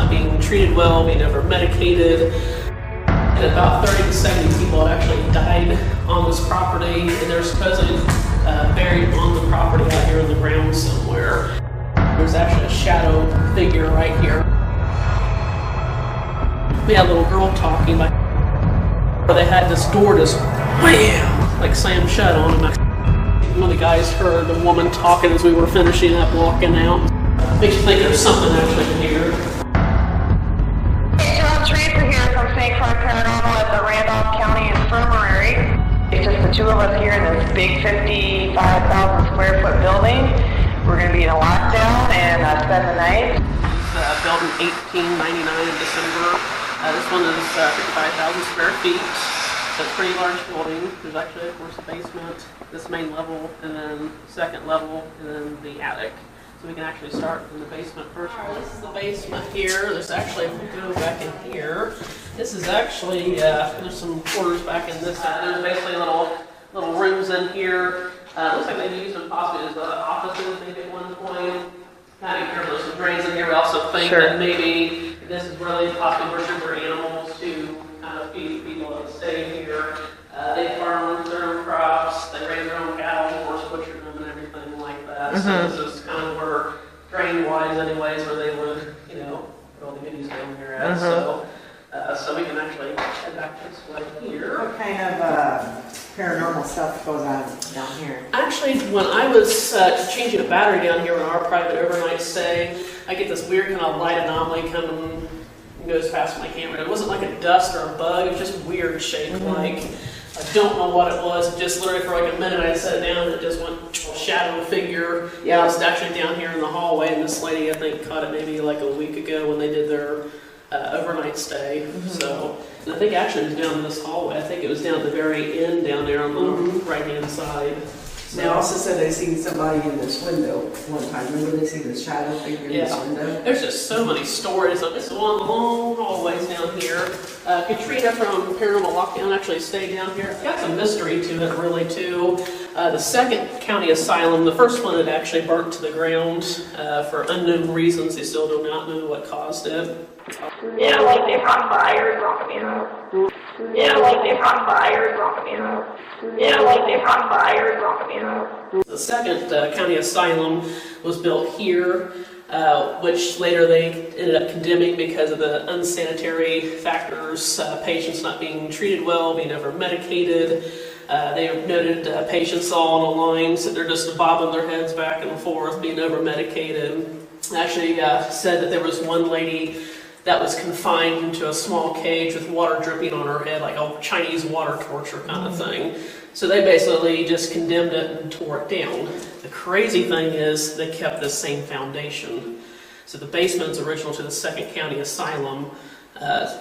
not being treated well, being over medicated. And about 30 to 70 people had actually died on this property, and they're supposedly buried on the property out here in the ground somewhere. There's actually a shadow figure right here. We had a little girl talking, like, where they had this door just wham, like slammed shut on them. One of the guys heard the woman talking as we were finishing up walking out. Makes you think there's something actually here. Hey, John Tracer here from Croix Paranormal at the Randolph County Infirmary. It's just the two of us here in this big 55,000 square foot building. We're going to be in a lockdown and spend the night. Built in 1899 in December. This one is 55,000 square feet. It's a pretty large building. There's actually, of course, a basement, this main level, and then second level, and then the attic. So we can actually start in the basement first. All right, this is the basement here. There's actually, if we go back in here, this is actually, there's some quarters back in this side. There's basically little rooms in here. Looks like they used them possibly as offices maybe at one point. Kind of careful, there's some drains in here. We also think that maybe this is where they possibly worship their animals to kind of feed people that stay here. They farm their own crops, they raise their own cattle, of course, butcher them and everything like that. So this is kind of where, drain-wise anyways, where they would, put all the goodies down here at. So we can actually head back this way here. What kind of paranormal stuff goes on down here? Actually, when I was changing a battery down here on our private overnight stay, I get this weird kind of light anomaly coming and goes past my camera. It wasn't like a dust or a bug, it was just weird shape like. I don't know what it was. It just literally for like a minute I sat down and it just went shadow figure. Yeah, it's actually down here in the hallway, and this lady I think caught it maybe like a week ago when they did their overnight stay. So I think actually it was down this hallway. I think it was down at the very end down there on the right hand side. They also said they seen somebody in this window one time. Remember they seen the shadow figure in this window? There's just so many stories. This is one of the long hallways down here. Katrina from Paranormal Lockdown actually stayed down here. It's got some mystery to it, really, too. The second county asylum, the first one had actually burnt to the ground for unknown reasons. They still do not know what caused it. Yeah, like they run by or something, Yeah, like they run by or something, Yeah, like they run by or something, The second county asylum was built here, which later they ended up condemning because of the unsanitary factors, patients not being treated well, being over-medicated. They noted patients all on a line, so they're just bobbing their heads back and forth, being over-medicated. Actually said that there was one lady that was confined into a small cage with water dripping on her head, like a Chinese water torture kind of thing. So they basically just condemned it and tore it down. The crazy thing is they kept the same foundation. So the basement's original to the second county asylum,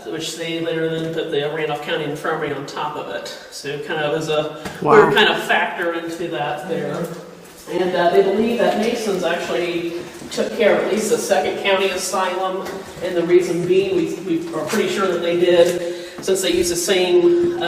which they later then put the Randolph County Infirmary on top of it. So it kind of was a weird kind of factor into that there. And they believe that Masons actually took care of at least the second county asylum, and the reason being, we are pretty sure that they did, since they use the same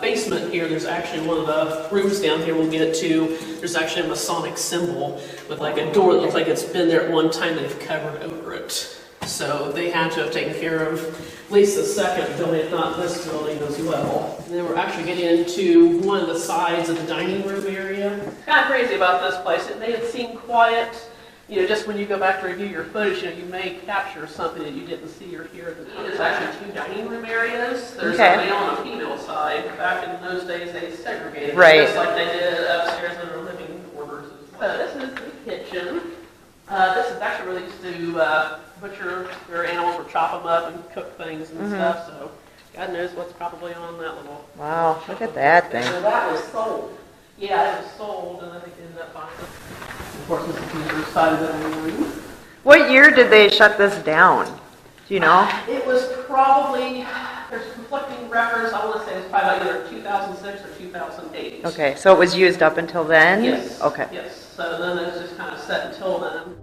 basement here. There's actually one of the rooms down here we'll get to, there's actually a Masonic symbol with like a door that looks like it's been there at one time, they've covered over it. So they had to have taken care of at least the second building, if not this building as well. And then we're actually getting into one of the sides of the dining room area. Kind of crazy about this place. It may seem quiet. Just when you go back to review your footage, you may capture something that you didn't see or hear. There's actually two dining room areas. There's a male and a female side. Back in those days, they segregated, just like they did upstairs in their living quarters. So this is the kitchen. This is actually really used to butcher their animals or chop them up and cook things and stuff. So God knows what's probably on that little. Wow, look at that thing. So that was sold. Yeah, it was sold, and I think they ended up buying it. Of course, this is the other side of the room. What year did they shut this down? Do you know? It was probably, there's conflicting records. I want to say it was probably either 2006 or 2008. Okay, so it was used up until then? Yes. Okay. Yes. So then it was just kind of set until then.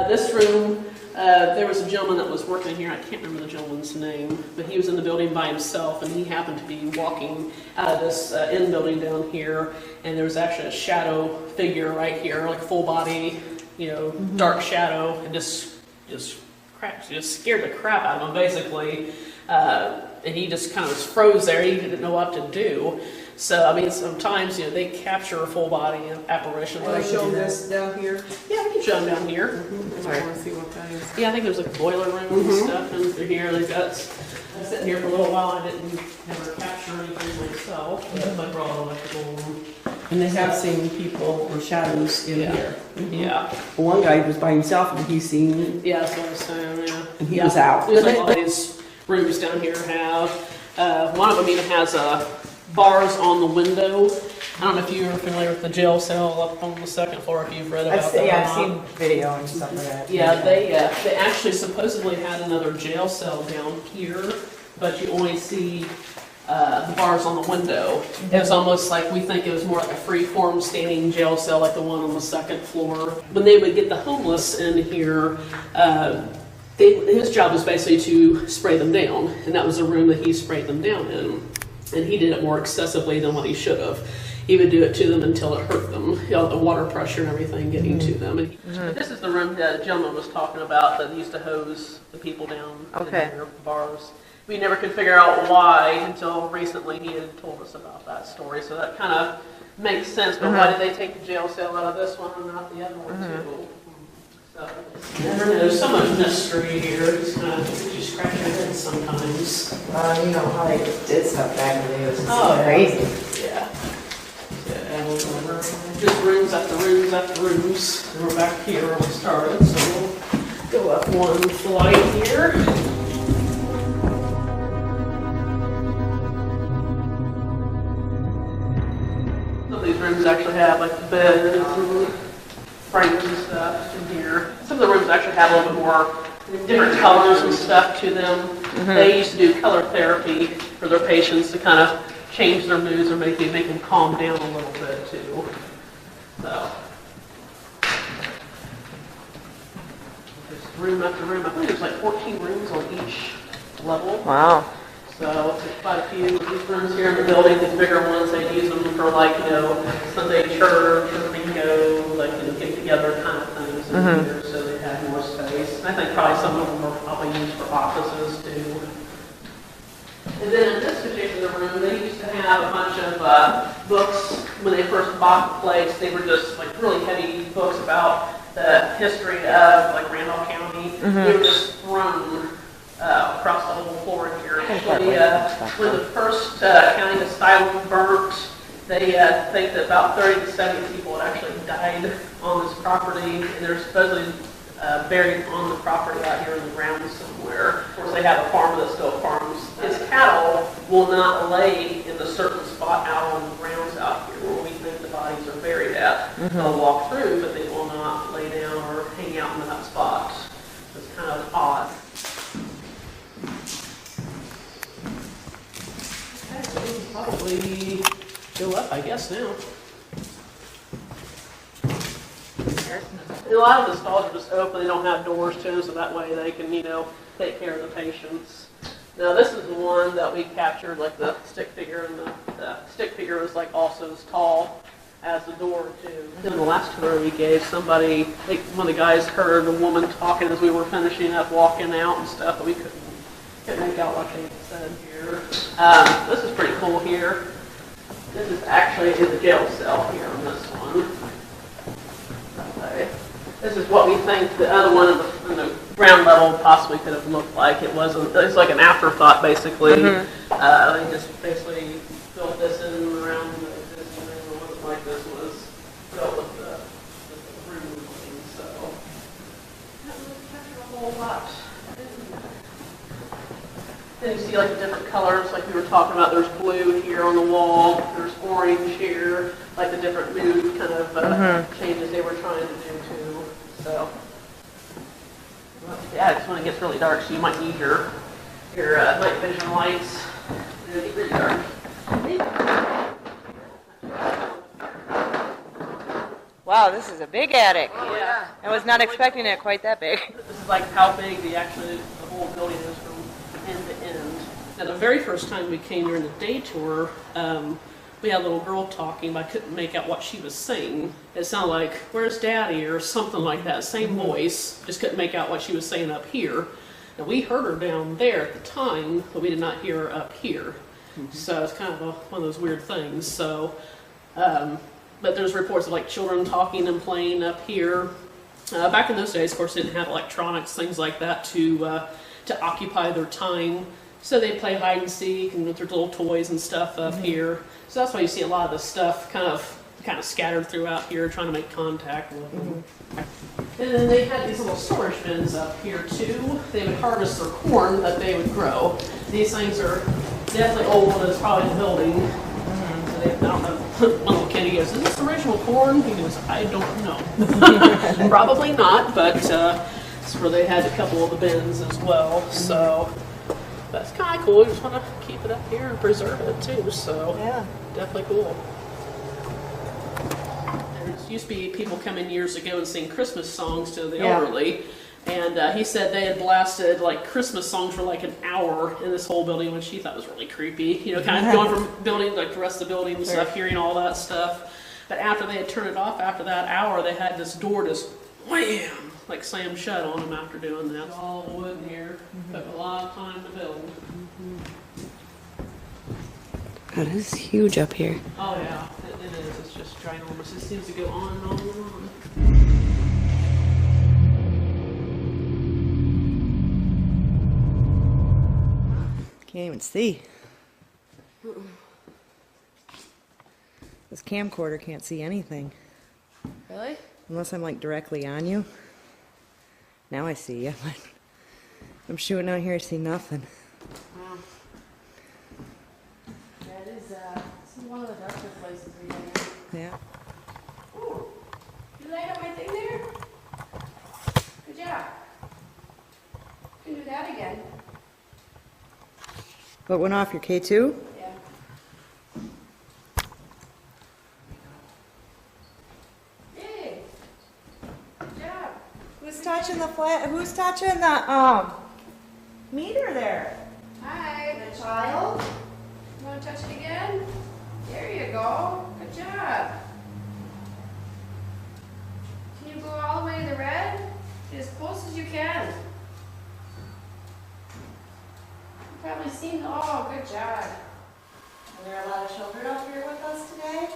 This room, there was a gentleman that was working here. I can't remember the gentleman's name, but he was in the building by himself, and he happened to be walking out of this end building down here, and there was actually a shadow figure right here, like full body dark shadow, and just scared the crap out of him, basically. And he just kind of froze there. He didn't know what to do. So, I mean, sometimes, they capture a full body apparition. Can I show this down here? Yeah, I can show them down here. I want to see what that is. Yeah, I think there's like boiler room and stuff in through here. They've got, I'm sitting here for a little while. I didn't never capture anything myself, but I brought electrical room. And they have seen people or shadows in here. Yeah. One guy was by himself and he seen, Yeah, that's what I was saying, yeah. and he was out. There's like all these rooms down here have, one of them even has bars on the window. I don't know if you're familiar with the jail cell up on the second floor, if you've read about that or I've not. seen video and stuff like that. Yeah, they actually supposedly had another jail cell down here, but you only see the bars on the window. It was almost like, we think it was more like a free-form standing jail cell, like the one on the second floor. When they would get the homeless in here, his job was basically to spray them down, and that was the room that he sprayed them down in. And he did it more excessively than what he should have. He would do it to them until it hurt them, the water pressure and everything getting to them. And this is the room that the gentleman was talking about that used to hose the people down in their bars. We never could figure out why until recently he had told us about that story. So that kind of makes sense. But why did they take the jail cell out of this one and not the other one too? So there's so much mystery here. It's kind of makes you scratch your head sometimes. You know how they did stuff back in the day. It was just Oh, crazy. Yeah. Just rooms after rooms after rooms. And we're back here where we started, so we'll go up one flight here. Some of these rooms actually have like the beds and frames and stuff in here. Some of the rooms actually have a little bit more different colors and stuff to them. They used to do color therapy for their patients to kind of change their moods or make them calm down a little bit too. So, just room after room. I think there's like 14 rooms on each level. Wow. So it's quite a few of these rooms here in the building. These bigger ones, they use them for like, Sunday church or bingo, like, get together kind of things in here, so they have more space. And I think probably some of them are probably used for offices too. And then in this particular room, they used to have a bunch of books. When they first bought the place, they were just like really heavy books about the history of like Randolph County. They were just thrown across the whole floor here. Actually, when the first county asylum burnt, they think that about 30 to 70 people had actually died on this property, and they're supposedly buried on the property out here in the ground somewhere. Of course, they have a farmer that still farms. His cattle will not lay in the certain spot out on the grounds out here where we think the bodies are buried at. They'll walk through, but they will not lay down or hang out in that spot. It's kind of odd. Okay, so we can probably go up, I guess, now. A lot of the stalls are just open, they don't have doors to them, so that way they can, take care of the patients. Now this is the one that we captured, like the stick figure, and the stick figure was like also as tall as the door too. In the last tour we gave, somebody, one of the guys heard a woman talking as we were finishing up, walking out and stuff, but we couldn't make out what they said here. This is pretty cool here. This is actually in the jail cell here on this one. This is what we think the other one in the ground level possibly could have looked like. It's like an afterthought, basically. They just basically built this in around the existing room. It wasn't like this was built with the room looking, so not really captured a whole lot. Then you see like the different colors, like we were talking about. There's blue here on the wall. There's orange here, like the different mood kind of changes they were trying to do too. So, yeah, it's when it gets really dark, so you might need your night vision lights. It'll get really dark. Wow, this is a big attic. Yeah. I was not expecting it quite that big. This is like how big the whole building is from end to end. Now, the very first time we came during the day tour, we had a little girl talking, but I couldn't make out what she was saying. It sounded like, "Where's Daddy?" or something like that, same voice, just couldn't make out what she was saying up here. And we heard her down there at the time, but we did not hear her up here. So it's kind of one of those weird things. So, but there's reports of like children talking and playing up here. Back in those days, of course, they didn't have electronics, things like that to occupy their time. So they play hide and seek and with their little toys and stuff up here. So that's why you see a lot of this stuff kind of scattered throughout here, trying to make contact with them. And then they had these little storage bins up here too. They would harvest their corn that they would grow. These things are definitely old, and it's probably in the building. So they, I don't know. One little kid, he goes, "Is this original corn?" He goes, "I don't know." Probably not, but that's where they had a couple of the bins as well. So that's kind of cool. We just want to keep it up here and preserve it too. So Yeah. definitely cool. There used to be people come in years ago and sing Christmas songs to the elderly. And he said they had blasted like Christmas songs for like an hour in this whole building, which he thought was really creepy. You know, kind of going from building like the rest of the building and stuff, hearing all that stuff. But after they had turned it off, after that hour, they had this door just wham, like slammed shut on them after doing that. It's all wood in here. Took a lot of time to build. God, this is huge up here. Oh yeah, it is. It's just ginormous. It seems to go on and on and on. Can't even see. This camcorder can't see anything. Really? Unless I'm like directly on you. Now I see you. I'm shooting out here, I see nothing. Wow. Yeah, it is. This is one of the darker places we've been in. Yeah. Ooh, you light up my thing there? Good job. You can do that again. What went off, your K2? Yeah. Yay. Good job. Who's touching the who's touching the meter there? Hi. The child. You want to touch it again? There you go. Good job. Can you go all the way to the red? Get as close as you can. You've probably seen, oh, good job. Are there a lot of children up here with us today?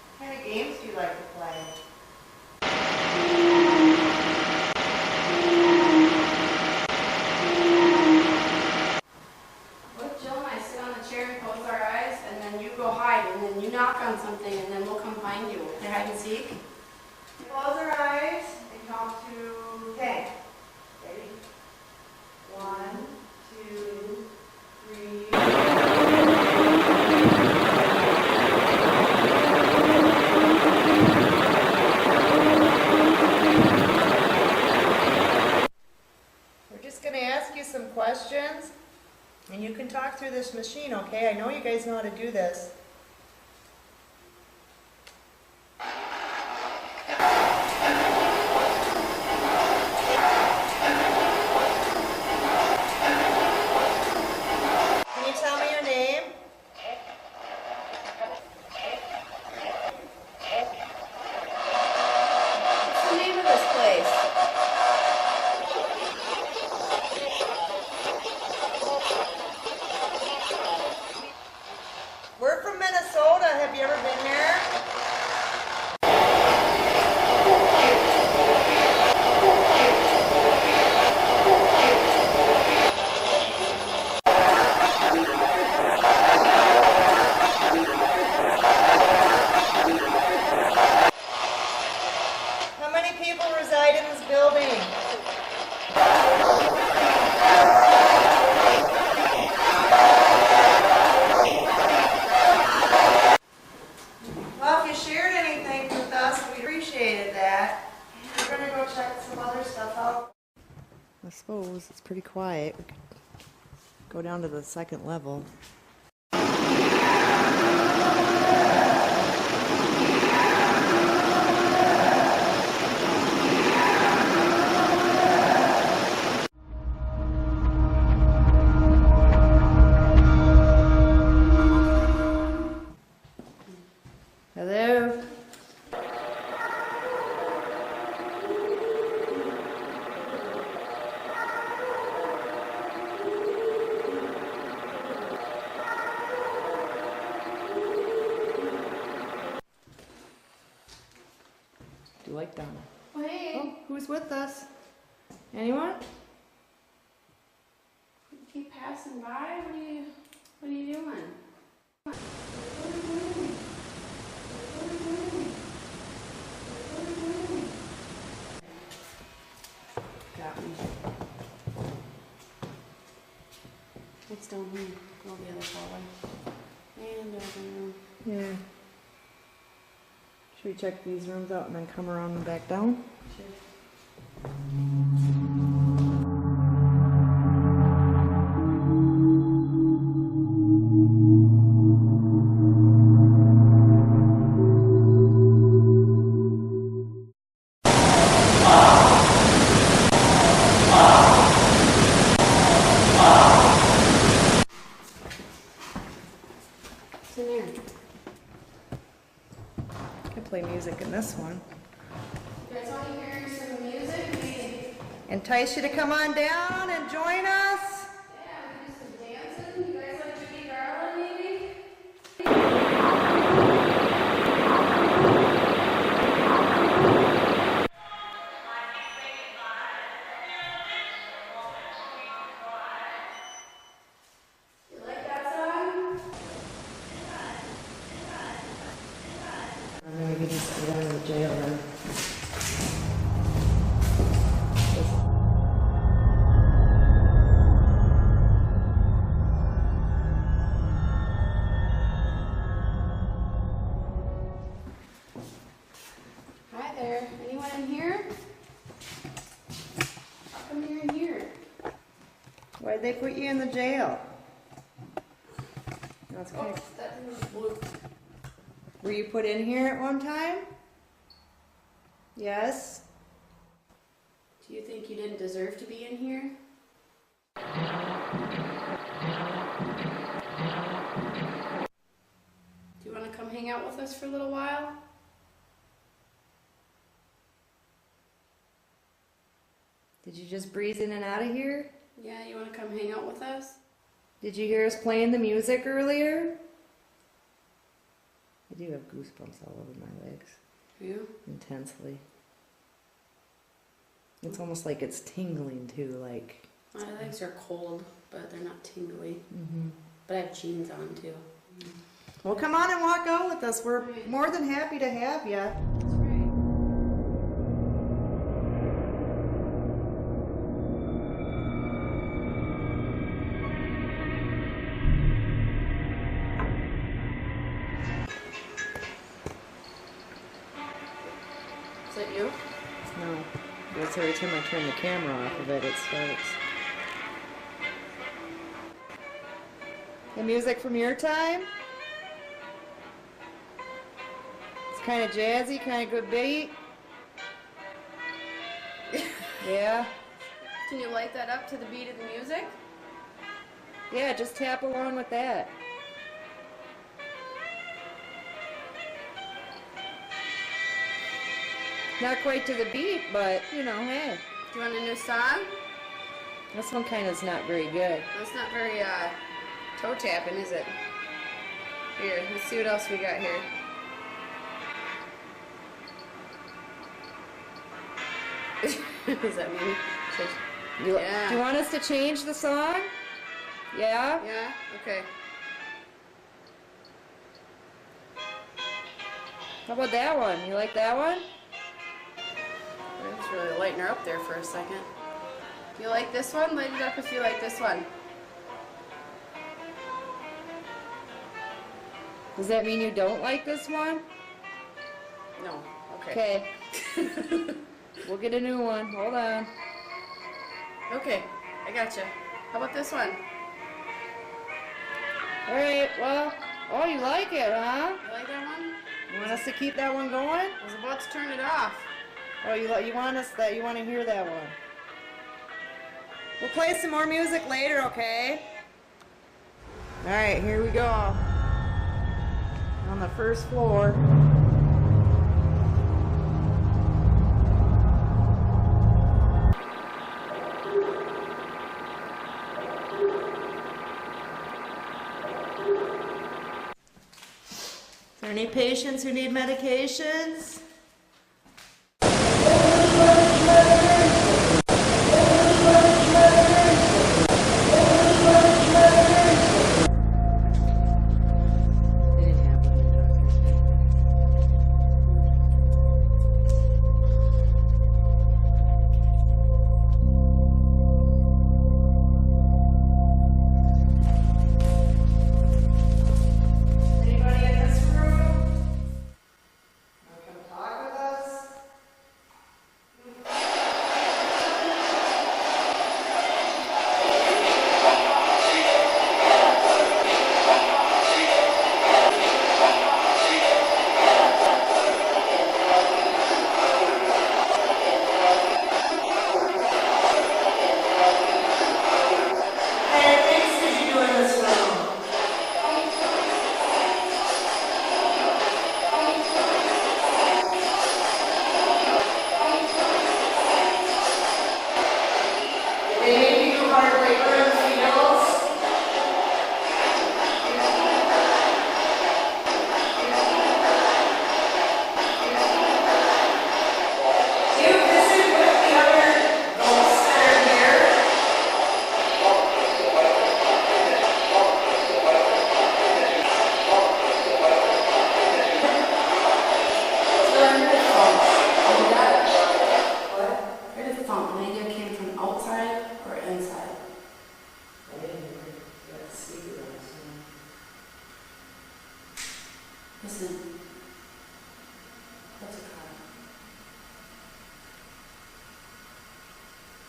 What kind of games do you like to play? What, Jill and I sit on the chair and close our eyes, and then you go hide, and then you knock on something, and then we'll come find you. Play hide and seek. Close our eyes and count to 10. Ready? 1, 2, 3. We're just going to ask you some questions, and you can talk through this machine, okay? I know you guys know how to do this. Can you tell me your name? What's the name of this place? We're from Minnesota. Have you ever been here? How many people reside in this building? Well, if you shared anything with us, we appreciated that. We're gonna go check some other stuff out. I suppose it's pretty quiet. We could go down to the second level. Donna. Oh, hey. Oh, who's with us? Anyone? You keep passing by? What are you doing? Got me. It's down here. Go the other hallway. And over here. Yeah. Should we check these rooms out and then come around and back down? What's in there? I can play music in this one. You guys want to hear some music? Entice you to come on down and join us. Yeah, we do some dancing. You guys like Judy Garland, maybe? You like that song? And then we can just go down to the jail then. Hi there. Anyone in here? How come you're in here? Why'd they put you in the jail? That's kind Oops, that thing was blue. Were you put in here at one time? Yes? Do you think you didn't deserve to be in here? Do you want to come hang out with us for a little while? Did you just breeze in and out of here? Yeah, you want to come hang out with us? Did you hear us playing the music earlier? I do have goosebumps all over my legs. You? Intensely. It's almost like it's tingling too, like. My legs are cold, but they're not tingly. Mm-hmm. But I have jeans on too. Well, come on and walk out with us. We're Right. more than happy to have you. That's right. Is that you? No, that's every time I turn the camera off of it, it starts. The music from your time? It's kind of jazzy, kind of good beat. Yeah? Can you light that up to the beat of the music? Yeah, just tap along with that. Not quite to the beat, but, you know, hey. Do you want a new song? This one kind of is not very good. That's not very toe tapping, is it? Here, let's see what else we got here. Does that mean? Yeah. Do you want us to change the song? Yeah? Yeah? Okay. How about that one? You like that one? I just really lighten her up there for a second. You like this one? Light it up if you like this one. Does that mean you don't like this one? No. Okay. Okay. We'll get a new one. Hold on. Okay. I gotcha. How about this one? Alright, well, oh, you like it, huh? You like that one? You want us to keep that one going? I was about to turn it off. Oh, you want to hear that one? We'll play some more music later, okay? Alright, here we go. On the first floor. Is there any patients who need medications?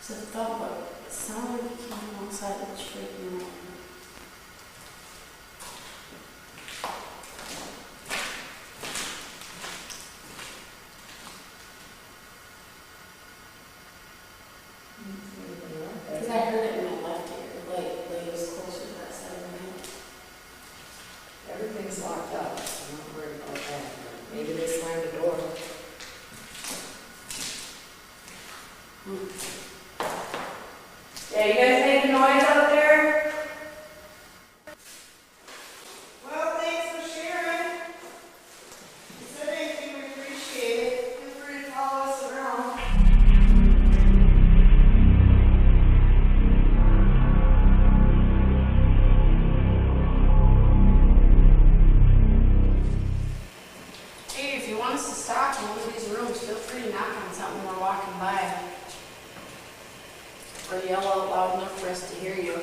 It's a thought, but it sounded like it came outside of the street. Because I heard it in my left ear, like it was closer to that side of my head. Everything's locked up, so I'm not worried about that. Maybe they slammed the door. Yeah, you guys making noise out there? Well, thanks for sharing. If you said anything, we appreciate it. Feel free to follow us around. Hey, if you want us to stop in one of these rooms, feel free to knock on something when we're walking by. Or yell out loud enough for us to hear you.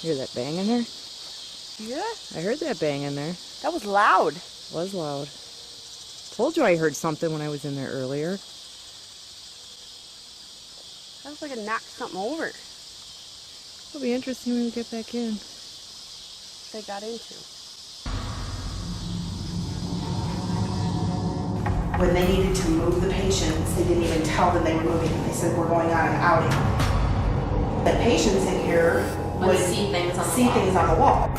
Hear that bang in there? Yeah, I heard that bang in there. that was loud. Was loud. Told you I heard something when I was in there earlier. Sounds like it knocked something over. It'll be interesting when we get back in. They got into. When they needed to move the patients, they didn't even tell them they were moving them. They said, we're going on an outing. The patients in here would see things on the see wall. things on the wall.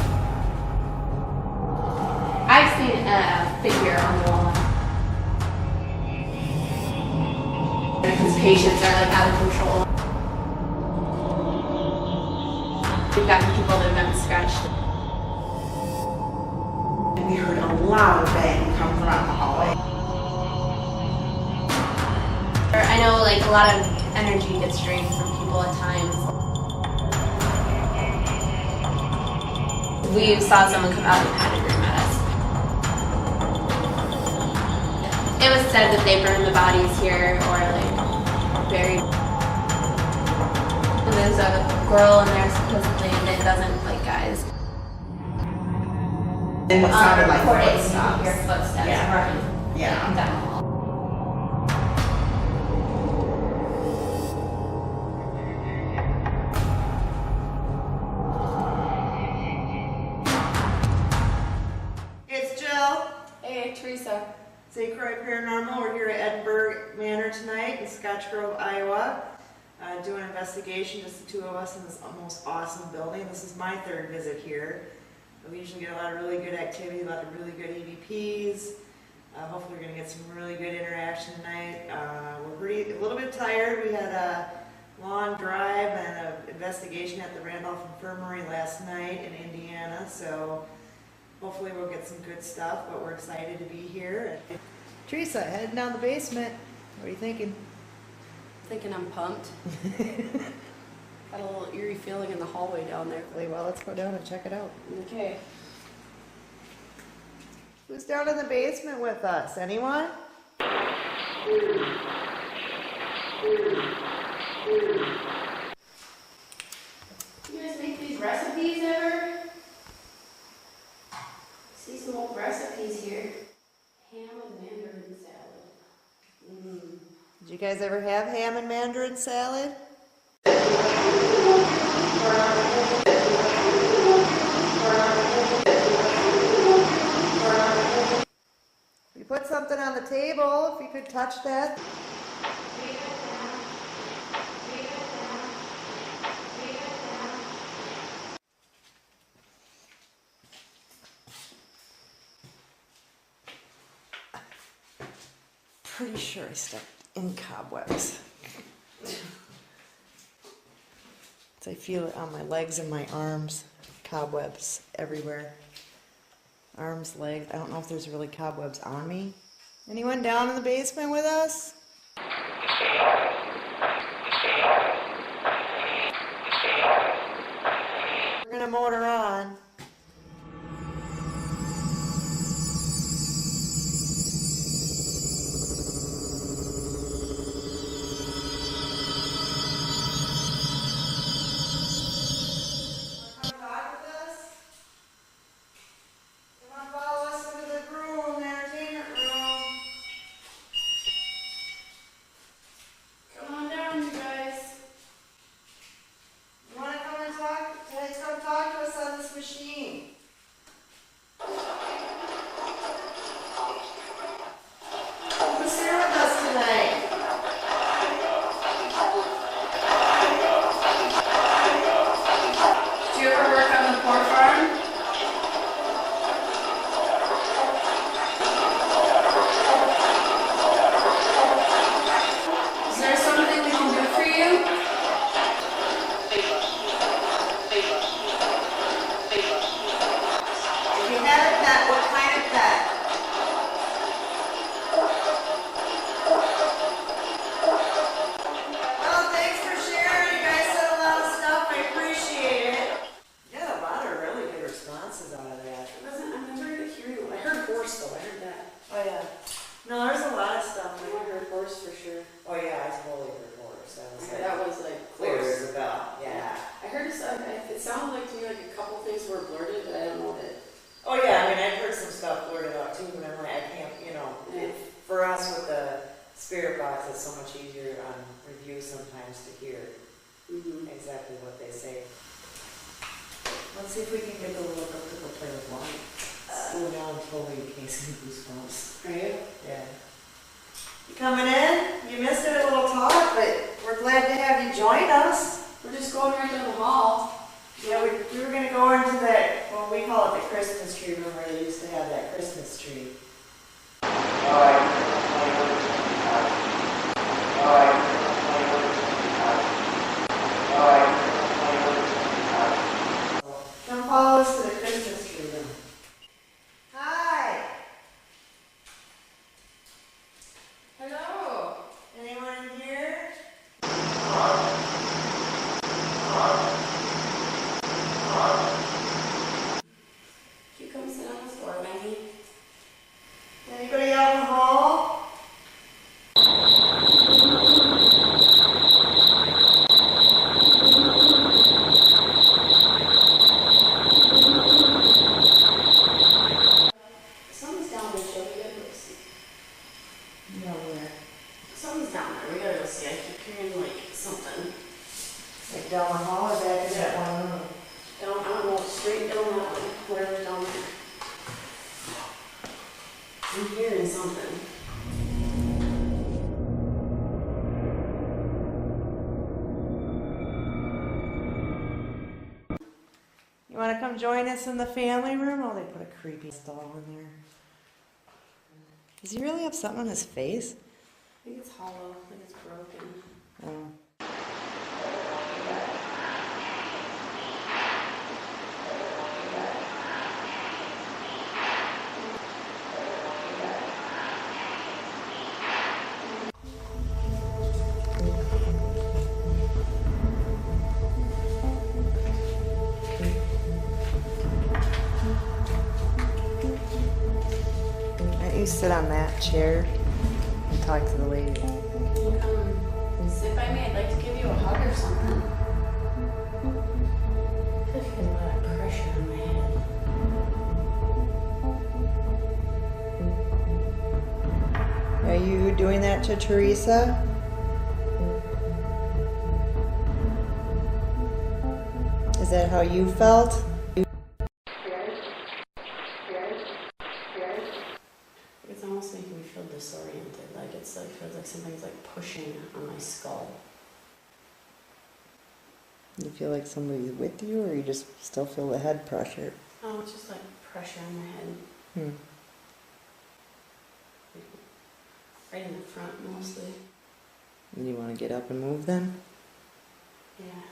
I've seen a figure on the wall. Because patients are like out of control. We've gotten people that have been scratched. And we heard a loud bang come from out the hallway. I know like a lot of energy gets drained from people at times. We saw someone come out of the panic room at us. It was said that they burned the bodies here or like buried. And there's a girl in there supposedly that doesn't like guys. And it sounded like Recording, you footsteps. hear footsteps Yeah. running Yeah. down the hall. It's Jill. Hey, Teresa. Say Croix Paranormal. We're here at Edinburgh Manor tonight in Scotch Grove, Iowa. Doing an investigation, just the two of us in this most awesome building. This is my third visit here. We usually get a lot of really good activity, a lot of really good EVPs. Hopefully we're going to get some really good interaction tonight. We're a little bit tired. We had a long drive and an investigation at the Randolph Infirmary last night in Indiana, so hopefully we'll get some good stuff, but we're excited to be here. Teresa, heading down the basement. What are you thinking? Thinking I'm pumped. Got a little eerie feeling in the hallway down there. Well, let's go down and check it out. Okay. Who's down in the basement with us? Anyone? You guys make these recipes ever? See some old recipes here. Ham and mandarin salad. Did you guys ever have ham and mandarin salad? We put something on the table, if you could touch that. Pretty sure I stepped in cobwebs. I feel it on my legs and my arms. Cobwebs everywhere. Arms, legs. I don't know if there's really cobwebs on me. Anyone down in the basement with us? motor on. Come talk with us? Come on, follow us into the room, the entertainment room. Come on down, you guys. You wanna come and talk? Come talk to us on this machine. Who's here with us tonight? Do you ever work on the pork farm? Is there something we can do for you? If you had a pet, what kind of pet? Well, thanks for sharing. You guys said a lot of stuff. I appreciate it. You got a lot of really good responses out of that. I'm very good hearing. I heard horse though. I heard that. Oh, yeah. No, there's a lot of stuff. I heard horse for sure. Oh, yeah, I totally heard horse. That was like clear close. as a bell. Yeah. I heard it sounded like to me like a couple things were blurted, but I don't know that. Oh, yeah, I mean, I've heard some stuff blurted out too, but I'm like, I can't, Yeah. for us with the spirit box, it's so much easier on review sometimes to hear exactly what they say. Let's see if we can get the little girl to go play with light. Slow down totally in case of goosebumps. Are you? Yeah. You coming in? You missed it a little talk, but we're glad to have you join us. We're just going right down the hall. Yeah, we were going to go into that, well, we call it the Christmas tree room where they used to have that Christmas tree. Come follow us to the Christmas tree room. Hi. Hello. Anyone in here? You come sit on this floor, Maggie. Anybody out in the hall? Something's down there, Joe. We gotta go see. No, where? Something's down there. We gotta go see. I keep hearing like something. Like down the hall or back in that one room? I don't know. Straight down that one. Whatever's down there. I'm hearing something. You want to come join us in the family room? Oh, they put a creepy doll in there. Does he really have something on his face? I think it's hollow. I think it's broken. Oh. Why don't you sit on that chair and talk to the lady? Come sit by me. I'd like to give you a hug or something. I feel like there's a lot of pressure on my head. Are you doing that to Teresa? Is that how you felt? It's almost making me feel disoriented. Like it's like feels like something's like pushing on my skull. You feel like somebody's with you, or you just still feel the head pressure? Oh, it's just like pressure on my head. Hmm. Right in the front mostly. You want to get up and move then? Yeah.